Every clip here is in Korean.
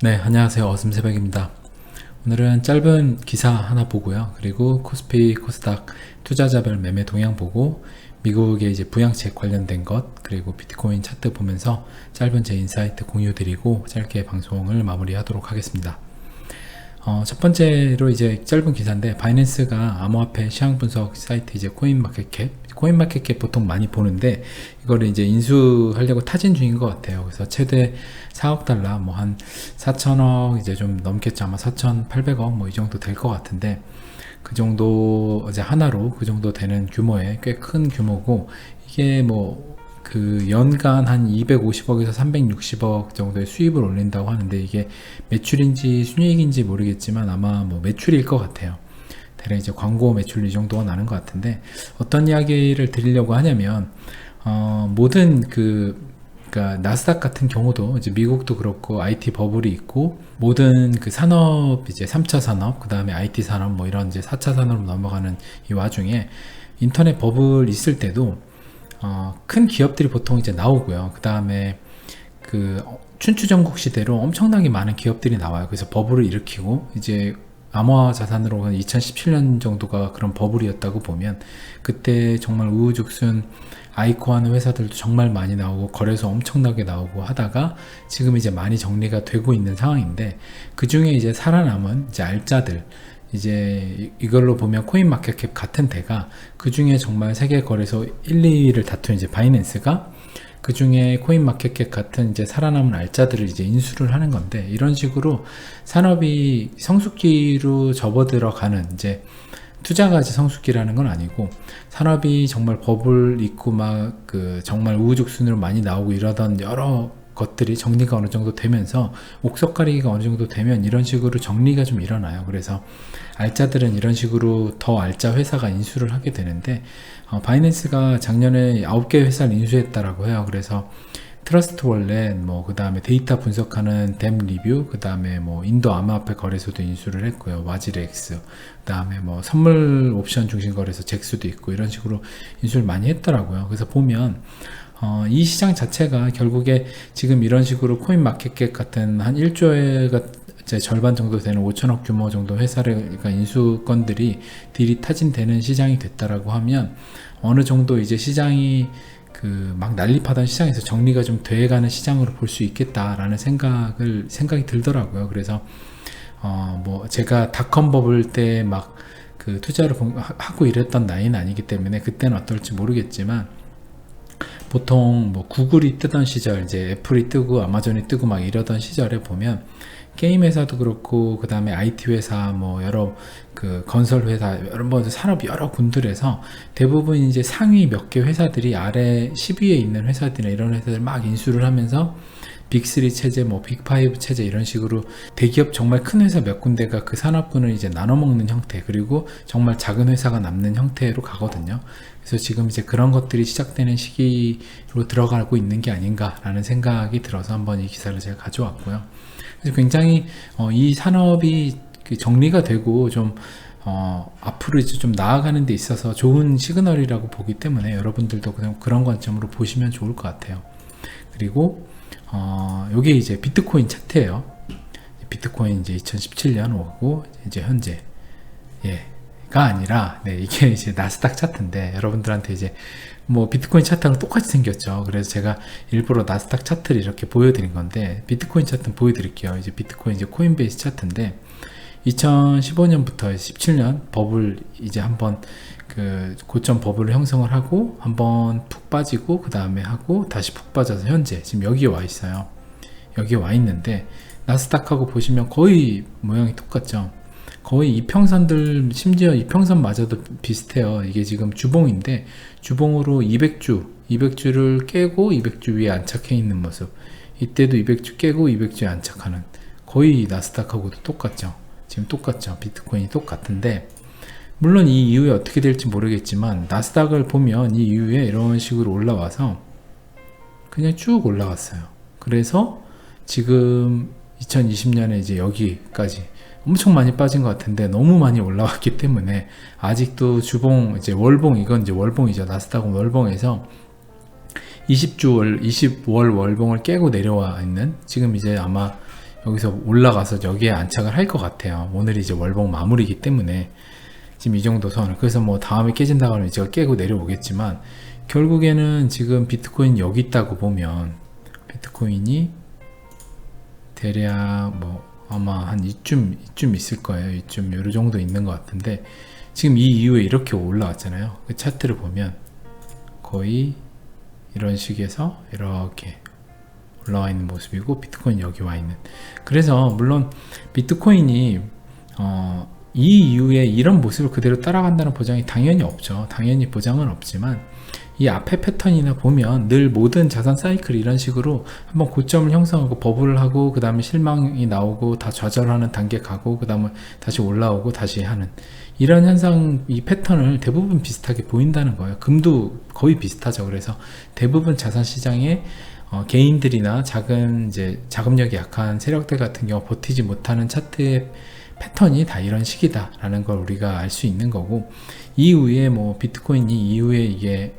네, 안녕하세요. 어슴새벽입니다. 오늘은 짧은 기사 하나 보고요. 그리고 코스피, 코스닥 투자자별 매매 동향 보고 미국의 이제 부양책 관련된 것, 그리고 비트코인 차트 보면서 짧은 제 인사이트 공유 드리고 짧게 방송을 마무리하도록 하겠습니다. 첫 번째로 이제 짧은 기사인데, 바이낸스가 암호화폐 시황 분석 사이트 이제 코인마켓캡 보통 많이 보는데, 이거를 이제 인수하려고 타진 중인 것 같아요. 그래서 최대 4억 달러, 뭐 한 4천억 이제 좀 넘겠죠. 아마 4,800억 뭐 이 정도 될 것 같은데, 그 정도 이제 하나로 그 정도 되는 규모의 꽤 큰 규모고, 이게 뭐 그 연간 한 250억에서 360억 정도의 수입을 올린다고 하는데, 이게 매출인지 순이익인지 모르겠지만 아마 뭐 매출일 것 같아요. 대략 이제 광고 매출 이 정도가 나는 것 같은데, 어떤 이야기를 드리려고 하냐면, 모든 그러니까 나스닥 같은 경우도 이제 미국도 그렇고 IT 버블이 있고, 모든 그 산업 이제 3차 산업, 그 다음에 IT 산업 뭐 이런 이제 4차 산업으로 넘어가는 이 와중에 인터넷 버블 있을 때도 큰 기업들이 보통 이제 나오고요. 그 다음에 그 춘추전국 시대로 엄청나게 많은 기업들이 나와요. 그래서 버블을 일으키고, 이제 암호화 자산으로 2017년 정도가 그런 버블이었다고 보면, 그때 정말 우후죽순 아이코 하는 회사들도 정말 많이 나오고 거래소 엄청나게 나오고 하다가 지금 이제 많이 정리가 되고 있는 상황인데, 그 중에 이제 살아남은 이제 알짜들, 이제 이걸로 보면 코인마켓캡 같은 데가 그 중에 정말 세계 거래소 1, 2위를 다툰 이제 바이낸스가 그 중에 코인마켓캡 같은 이제 살아남은 알짜들을 이제 인수를 하는 건데, 이런 식으로 산업이 성숙기로 접어들어가는, 이제 투자가지 성숙기라는 건 아니고, 산업이 정말 버블 있고 막 그 정말 우후죽순으로 많이 나오고 이러던 여러 것들이 정리가 어느 정도 되면서, 옥석 가리기가 어느 정도 되면 이런 식으로 정리가 좀 일어나요. 그래서 알짜들은 이런 식으로 더 알짜 회사가 인수를 하게 되는데, 바이낸스가 작년에 9개 회사를 인수했다라고 해요. 그래서 트러스트 월렛, 뭐 그 다음에 데이터 분석하는 댐 리뷰, 그 다음에 뭐 인도 암호화폐 거래소도 인수를 했고요. 와지렉스, 그 다음에 뭐 선물 옵션 중심 거래소 잭스도 있고, 이런 식으로 인수를 많이 했더라고요. 그래서 보면 이 시장 자체가 결국에 지금 이런 식으로 코인마켓캡 같은 한 1조가 절반 정도 되는 5천억 규모 정도 회사를, 그러니까 인수건들이 딜이 타진되는 시장이 됐다라고 하면, 어느 정도 이제 시장이 그 막 난립하던 시장에서 정리가 좀 돼가는 시장으로 볼 수 있겠다라는 생각이 들더라고요. 그래서 뭐 제가 닷컴 버블 때 막 그 투자를 하고 이랬던 나이는 아니기 때문에 그때는 어떨지 모르겠지만, 보통 뭐 구글이 뜨던 시절, 이제 애플이 뜨고 아마존이 뜨고 막 이러던 시절에 보면, 게임 회사도 그렇고 그 다음에 IT 회사, 뭐 여러 그 건설 회사, 여러 뭐 산업 여러 군들에서 대부분 이제 상위 몇 개 회사들이 아래 10위에 있는 회사들이나 이런 회사들 막 인수를 하면서 빅3 체제, 뭐 빅5 체제, 이런 식으로 대기업 정말 큰 회사 몇 군데가 그 산업군을 이제 나눠 먹는 형태, 그리고 정말 작은 회사가 남는 형태로 가거든요. 그래서 지금 이제 그런 것들이 시작되는 시기로 들어가고 있는 게 아닌가라는 생각이 들어서 한번 이 기사를 제가 가져왔고요. 그래서 굉장히 이 산업이 정리가 되고 좀 앞으로 이제 좀 나아가는 데 있어서 좋은 시그널이라고 보기 때문에, 여러분들도 그냥 그런 관점으로 보시면 좋을 것 같아요. 그리고 요게 이제 비트코인 차트예요. 비트코인 이제 2017년 오고 이제 현재, 가 아니라, 이게 이제 나스닥 차트인데, 여러분들한테 이제 뭐 비트코인 차트랑 똑같이 생겼죠. 그래서 제가 일부러 나스닥 차트를 이렇게 보여드린 건데, 비트코인 차트는 보여드릴게요. 이제 비트코인 이제 코인베이스 차트인데, 2015년부터 17년 버블 이제 한번 그 고점 버블을 형성을 하고 한번 푹 빠지고 그 다음에 하고 다시 푹 빠져서 현재 지금 여기에 와 있어요. 여기에 와 있는데, 나스닥하고 보시면 거의 모양이 똑같죠. 거의 이평선들, 심지어 이평선마저도 비슷해요. 이게 지금 주봉인데, 주봉으로 200주를 깨고 200주 위에 안착해 있는 모습, 이때도 200주 깨고 200주에 안착하는, 거의 나스닥하고도 똑같죠. 지금 똑같죠. 비트코인이 똑같은데, 물론 이 이후에 어떻게 될지 모르겠지만, 나스닥을 보면 이 이후에 이런 식으로 올라와서 그냥 쭉 올라갔어요. 그래서 지금 2020년에 이제 여기까지 엄청 많이 빠진 것 같은데, 너무 많이 올라왔기 때문에 아직도 주봉, 이제 월봉, 이건 이제 월봉이죠. 나스닥은 월봉에서 20월 월봉을 깨고 내려와 있는, 지금 이제 아마 여기서 올라가서 여기에 안착을 할 것 같아요. 오늘이 이제 월봉 마무리이기 때문에 지금 이 정도 선. 그래서 뭐 다음에 깨진다 그러면 제가 깨고 내려오겠지만, 결국에는 지금 비트코인 여기 있다고 보면 비트코인이 대략 뭐 아마 한 이쯤 있을 거예요. 이쯤 요 정도 있는 것 같은데, 지금 이 이후에 이렇게 올라왔잖아요. 그 차트를 보면 거의 이런 식에서 이렇게 올라와 있는 모습이고, 비트코인 여기 와 있는. 그래서 물론 비트코인이 이 이후에 이런 모습을 그대로 따라간다는 보장이 당연히 없죠. 당연히 보장은 없지만, 이 앞에 패턴이나 보면 늘 모든 자산 사이클이 이런 식으로 한번 고점을 형성하고 버블을 하고, 그 다음에 실망이 나오고 다 좌절하는 단계 가고, 그 다음에 다시 올라오고 다시 하는 이런 현상, 이 패턴을 대부분 비슷하게 보인다는 거예요. 금도 거의 비슷하죠. 그래서 대부분 자산 시장에 개인들이나 작은 이제 자금력이 약한 세력들 같은 경우 버티지 못하는 차트의 패턴이 다 이런 식이다라는 걸 우리가 알 수 있는 거고, 이후에 뭐 비트코인이 이후에 이게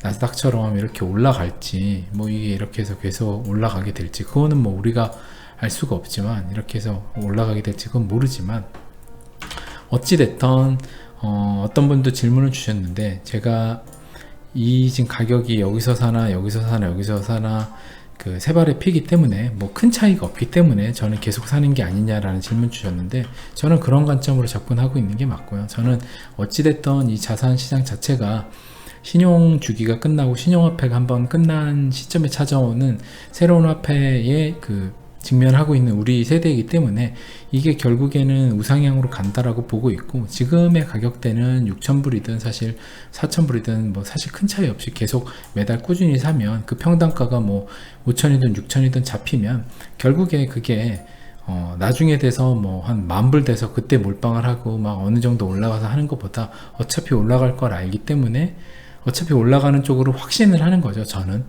나스닥처럼 이렇게 올라갈지, 뭐 이게 이렇게 해서 계속 올라가게 될지, 그거는 뭐 우리가 알 수가 없지만, 이렇게 해서 올라가게 될지 그건 모르지만, 어찌됐던 어떤 분도 질문을 주셨는데, 제가 이 지금 가격이 여기서 사나 여기서 사나 여기서 사나 그 세 발의 피기 때문에 뭐 큰 차이가 없기 때문에 저는 계속 사는 게 아니냐라는 질문 주셨는데, 저는 그런 관점으로 접근하고 있는 게 맞고요. 저는 어찌됐던 이 자산 시장 자체가 신용 주기가 끝나고 신용화폐가 한번 끝난 시점에 찾아오는 새로운 화폐에 그 직면하고 있는 우리 세대이기 때문에 이게 결국에는 우상향으로 간다라고 보고 있고, 지금의 가격대는 6,000불이든 사실 4,000불이든 뭐 사실 큰 차이 없이 계속 매달 꾸준히 사면, 그 평단가가 뭐 5,000이든 6,000이든 잡히면 결국에 그게 나중에 돼서 뭐 한 10,000불 돼서 그때 몰빵을 하고 막 어느 정도 올라가서 하는 것보다 어차피 올라갈 걸 알기 때문에 어차피 올라가는 쪽으로 확신을 하는 거죠. 저는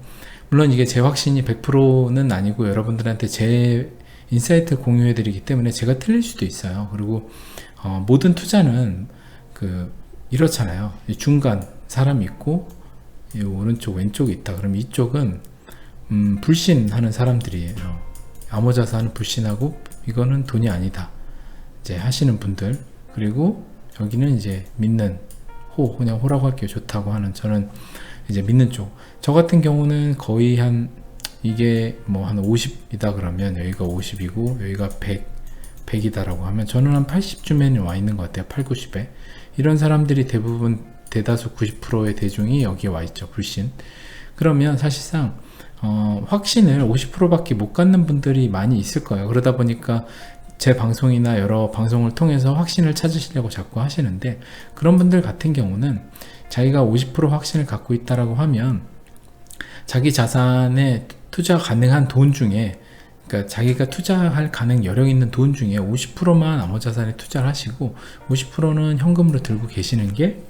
물론 이게 제 확신이 100%는 아니고, 여러분들한테 제 인사이트를 공유해 드리기 때문에 제가 틀릴 수도 있어요. 그리고 모든 투자는 이렇잖아요. 중간 사람이 있고 이 오른쪽 왼쪽이 있다. 그럼 이쪽은 불신하는 사람들이에요. 암호자산은 불신하고 이거는 돈이 아니다 이제 하시는 분들, 그리고 여기는 이제 믿는 그냥 호라고 할게요. 좋다고 하는, 저는 이제 믿는 쪽. 저 같은 경우는 거의 이게 뭐 한 50이다 그러면 여기가 50이고 여기가 100이다라고 하면 저는 한 80쯤에는 와 있는 것 같아요. 8, 90에. 이런 사람들이 대부분 대다수 90%의 대중이 여기에 와 있죠. 불신. 그러면 사실상 확신을 50%밖에 못 갖는 분들이 많이 있을 거예요. 그러다 보니까 제 방송이나 여러 방송을 통해서 확신을 찾으시려고 자꾸 하시는데, 그런 분들 같은 경우는 자기가 50% 확신을 갖고 있다라고 하면 자기 자산에 투자 가능한 돈 중에, 그러니까 자기가 투자할 가능 여력 있는 돈 중에 50%만 암호자산에 투자를 하시고 50%는 현금으로 들고 계시는 게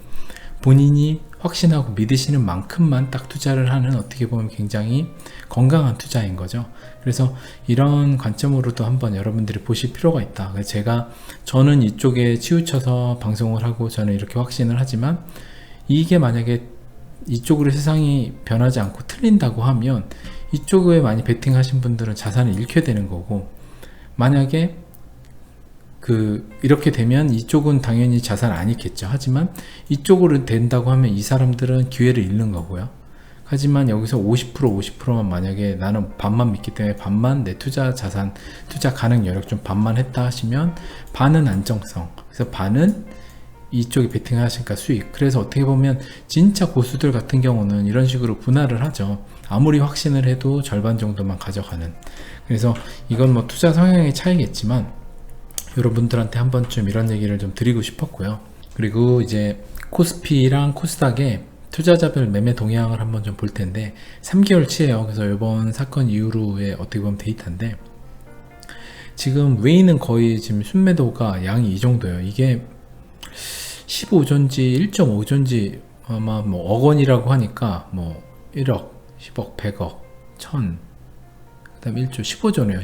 본인이 확신하고 믿으시는 만큼만 딱 투자를 하는, 어떻게 보면 굉장히 건강한 투자인 거죠. 그래서 이런 관점으로도 한번 여러분들이 보실 필요가 있다. 저는 이쪽에 치우쳐서 방송을 하고 저는 이렇게 확신을 하지만, 이게 만약에 이쪽으로 세상이 변하지 않고 틀린다고 하면 이쪽에 많이 베팅하신 분들은 자산을 잃게 되는 거고, 만약에 이렇게 되면 이쪽은 당연히 자산 안 잃겠죠. 하지만 이쪽으로 된다고 하면 이 사람들은 기회를 잃는 거고요. 하지만 여기서 50%만 만약에 나는 반만 믿기 때문에 반만 내 투자 가능 여력 좀 반만 했다 하시면, 반은 안정성, 그래서 반은 이쪽에 베팅을 하시니까 수익. 그래서 어떻게 보면 진짜 고수들 같은 경우는 이런 식으로 분할을 하죠. 아무리 확신을 해도 절반 정도만 가져가는. 그래서 이건 뭐 투자 성향의 차이겠지만 여러분들한테 한 번쯤 이런 얘기를 좀 드리고 싶었고요. 그리고 이제 코스피랑 코스닥의 투자자별 매매 동향을 한번 좀 볼 텐데, 3개월치예요. 그래서 이번 사건 이후로의 어떻게 보면 데이터인데, 지금 웨이는 거의 지금 순매도가 양이 이 정도예요. 이게 15조인지 1.5조인지 아마 뭐 억 원이라고 하니까 뭐 1억, 10억, 100억, 1000, 그 다음에 1조, 15조네요.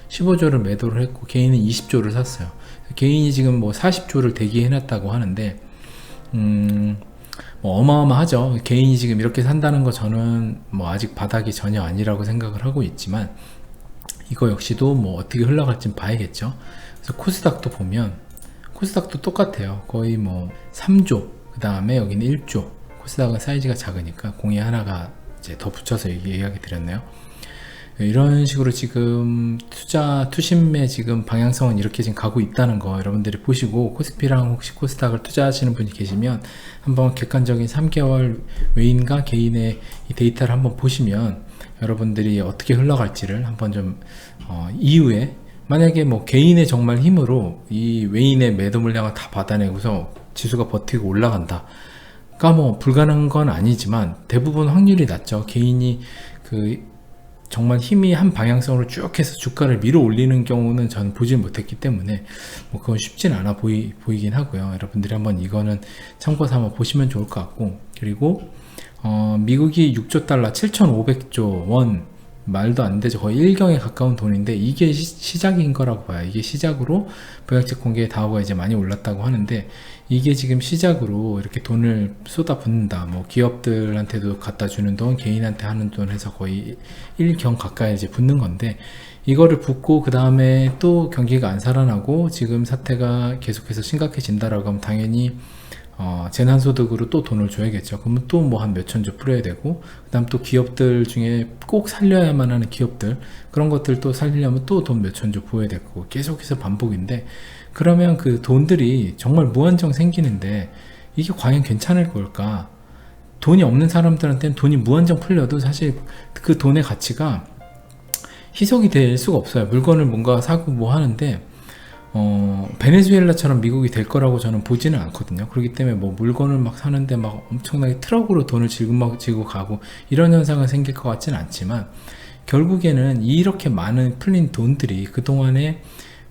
15조를 매도를 했고 개인은 20조를 샀어요. 개인이 지금 뭐 40조를 대기해놨다고 하는데 뭐 어마어마하죠. 개인이 지금 이렇게 산다는 거 저는 뭐 아직 바닥이 전혀 아니라고 생각을 하고 있지만, 이거 역시도 뭐 어떻게 흘러갈지 봐야겠죠. 그래서 코스닥도 보면 코스닥도 똑같아요. 거의 뭐 3조, 그 다음에 여기는 1조. 코스닥은 사이즈가 작으니까 공이 하나가 이제 더 붙여서 이야기 드렸네요. 이런 식으로 지금 투심의 지금 방향성은 이렇게 지금 가고 있다는 거 여러분들이 보시고, 코스피랑 혹시 코스닥을 투자하시는 분이 계시면 한번 객관적인 3개월 외인과 개인의 이 데이터를 한번 보시면 여러분들이 어떻게 흘러갈지를 한번 좀 이후에 만약에 뭐 개인의 정말 힘으로 이 외인의 매도 물량을 다 받아내고서 지수가 버티고 올라간다, 그러니까 뭐 불가능한 건 아니지만 대부분 확률이 낮죠. 개인이 정말 힘이 한 방향성으로 쭉 해서 주가를 밀어 올리는 경우는 전 보지 못했기 때문에 뭐 그건 쉽진 않아 보이긴 하고요. 여러분들이 한번 이거는 참고 삼아 보시면 좋을 것 같고, 그리고 미국이 6조 달러 7,500조 원, 말도 안 되죠. 거의 1경에 가까운 돈인데 이게 시작인 거라고 봐요. 이게 시작으로 부양책 공개에 다우가 이제 많이 올랐다고 하는데, 이게 지금 시작으로 이렇게 돈을 쏟아붓는다. 뭐 기업들한테도 갖다 주는 돈, 개인한테 하는 돈 해서 거의 1경 가까이 이제 붙는 건데, 이거를 붓고 그 다음에 또 경기가 안 살아나고 지금 사태가 계속해서 심각해진다라고 하면 당연히 재난소득으로 또 돈을 줘야겠죠. 그러면 또 뭐 한 몇천조 풀어야 되고, 그 다음 또 기업들 중에 꼭 살려야만 하는 기업들, 그런 것들 또 살리려면 또 돈 몇천조 부어야 되고, 계속해서 반복인데, 그러면 그 돈들이 정말 무한정 생기는데 이게 과연 괜찮을 걸까? 돈이 없는 사람들한테는 돈이 무한정 풀려도 사실 그 돈의 가치가 희석이 될 수가 없어요. 물건을 뭔가 사고 뭐 하는데 베네수엘라처럼 미국이 될 거라고 저는 보지는 않거든요. 그렇기 때문에 뭐 물건을 막 사는데 막 엄청나게 트럭으로 돈을 지고 가고 이런 현상은 생길 것 같지는 않지만, 결국에는 이렇게 많은 풀린 돈들이 그동안에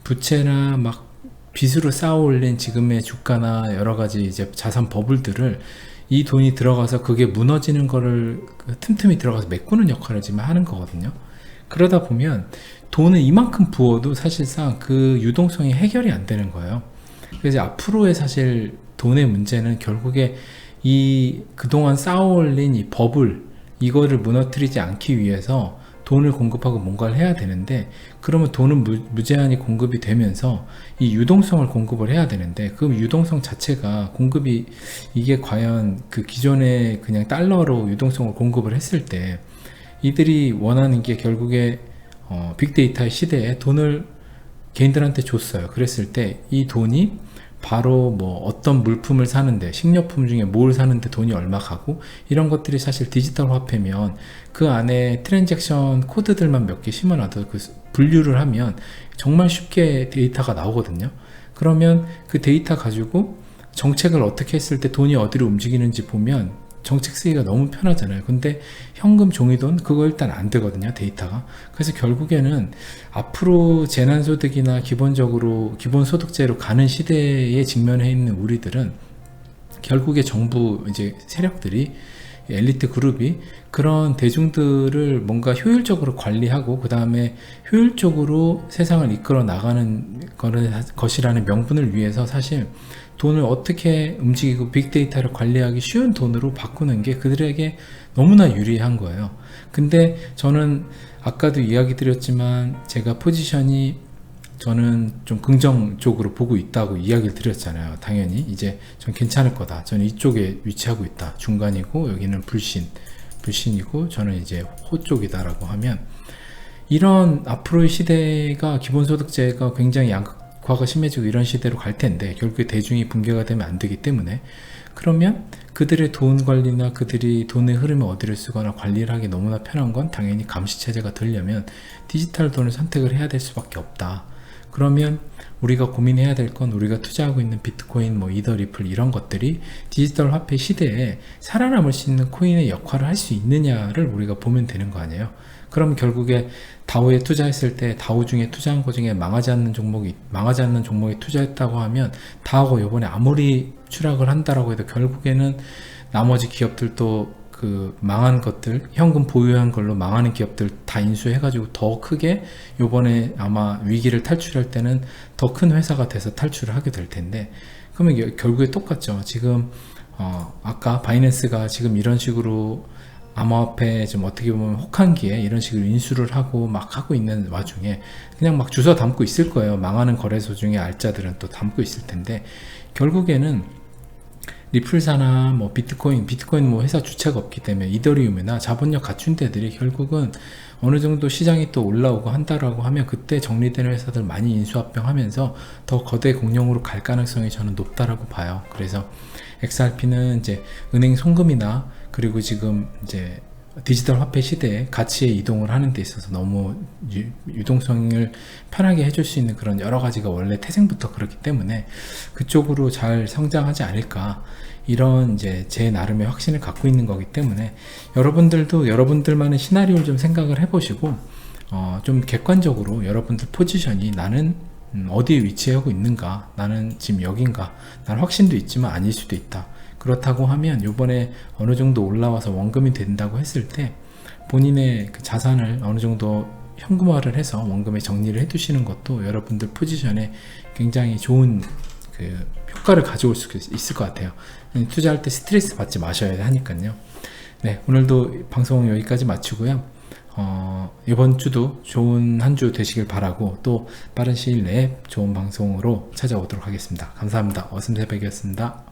부채나 막 빚으로 쌓아 올린 지금의 주가나 여러 가지 이제 자산 버블들을 이 돈이 들어가서 그게 무너지는 거를 틈틈이 들어가서 메꾸는 역할을 지금 하는 거거든요. 그러다 보면 돈을 이만큼 부어도 사실상 그 유동성이 해결이 안 되는 거예요. 그래서 앞으로의 사실 돈의 문제는 결국에 이 그동안 쌓아 올린 이 버블, 이거를 무너뜨리지 않기 위해서 돈을 공급하고 뭔가를 해야 되는데, 그러면 돈은 무제한이 공급이 되면서 이 유동성을 공급을 해야 되는데, 그 유동성 자체가 공급이 이게 과연 그 기존에 그냥 달러로 유동성을 공급을 했을 때 이들이 원하는 게 결국에 빅데이터의 시대에 돈을 개인들한테 줬어요. 그랬을 때 이 돈이 바로 뭐 어떤 물품을 사는데, 식료품 중에 뭘 사는데 돈이 얼마 가고, 이런 것들이 사실 디지털 화폐면 그 안에 트랜잭션 코드들만 몇 개 심어놔도 그 분류를 하면 정말 쉽게 데이터가 나오거든요. 그러면 그 데이터 가지고 정책을 어떻게 했을 때 돈이 어디로 움직이는지 보면 정책 쓰기가 너무 편하잖아요. 근데 현금 종이돈 그거 일단 안 되거든요, 데이터가. 그래서 결국에는 앞으로 재난소득이나 기본적으로 기본소득제로 가는 시대에 직면해 있는 우리들은 결국에 정부 이제 세력들이, 엘리트 그룹이 그런 대중들을 뭔가 효율적으로 관리하고 그 다음에 효율적으로 세상을 이끌어 나가는 것이라는 명분을 위해서 사실 돈을 어떻게 움직이고 빅데이터를 관리하기 쉬운 돈으로 바꾸는 게 그들에게 너무나 유리한 거예요. 근데 저는 아까도 이야기 드렸지만 제가 포지션이 저는 좀 긍정적으로 보고 있다고 이야기를 드렸잖아요. 당연히 이제 전 괜찮을 거다. 저는 이쪽에 위치하고 있다. 중간이고 여기는 불신이고 저는 이제 호 쪽이다라고 하면, 이런 앞으로의 시대가 기본소득제가 굉장히 양극화가 심해지고 이런 시대로 갈 텐데, 결국에 대중이 붕괴가 되면 안 되기 때문에, 그러면 그들의 돈 관리나 그들이 돈의 흐름을 어디를 쓰거나 관리를 하기 너무나 편한 건 당연히 감시체제가 되려면 디지털 돈을 선택을 해야 될 수밖에 없다. 그러면 우리가 고민해야 될 건, 우리가 투자하고 있는 비트코인, 뭐 이더, 리플 이런 것들이 디지털 화폐 시대에 살아남을 수 있는 코인의 역할을 할 수 있느냐를 우리가 보면 되는 거 아니에요. 그럼 결국에 다우에 투자했을 때 다우 중에 투자한 것 중에 망하지 않는 종목에 투자했다고 하면 다우가 이번에 아무리 추락을 한다라고 해도 결국에는 나머지 기업들도 그 망한 것들, 현금 보유한 걸로 망하는 기업들 다 인수해가지고 더 크게 요번에 아마 위기를 탈출할 때는 더 큰 회사가 돼서 탈출을 하게 될 텐데, 그러면 결국에 똑같죠. 지금 아까 바이낸스가 지금 이런 식으로 암호화폐 좀 어떻게 보면 혹한기에 이런 식으로 인수를 하고 막 하고 있는 와중에 그냥 막 주워 담고 있을 거예요. 망하는 거래소 중에 알짜들은 또 담고 있을 텐데, 결국에는 리플사나 뭐 비트코인 뭐 회사 주체가 없기 때문에 이더리움이나 자본력 갖춘 데들이 결국은 어느 정도 시장이 또 올라오고 한다라고 하면 그때 정리되는 회사들 많이 인수합병하면서 더 거대 공룡으로 갈 가능성이 저는 높다라고 봐요. 그래서 XRP는 이제 은행 송금이나 그리고 지금 이제 디지털 화폐 시대에 가치의 이동을 하는 데 있어서 너무 유동성을 편하게 해줄 수 있는 그런 여러 가지가 원래 태생부터 그렇기 때문에 그쪽으로 잘 성장하지 않을까, 이런 이제 제 나름의 확신을 갖고 있는 거기 때문에 여러분들도 여러분들만의 시나리오를 좀 생각을 해보시고 좀 객관적으로 여러분들 포지션이 나는 어디에 위치하고 있는가, 나는 지금 여긴가, 나는 확신도 있지만 아닐 수도 있다. 그렇다고 하면 요번에 어느 정도 올라와서 원금이 된다고 했을 때 본인의 그 자산을 어느 정도 현금화를 해서 원금에 정리를 해 두시는 것도 여러분들 포지션에 굉장히 좋은 그 효과를 가져올 수 있을 것 같아요. 투자할 때 스트레스 받지 마셔야 하니까요. 네, 오늘도 방송 여기까지 마치고요. 이번 주도 좋은 한 주 되시길 바라고, 또 빠른 시일 내에 좋은 방송으로 찾아오도록 하겠습니다. 감사합니다. 어슴새벽이었습니다.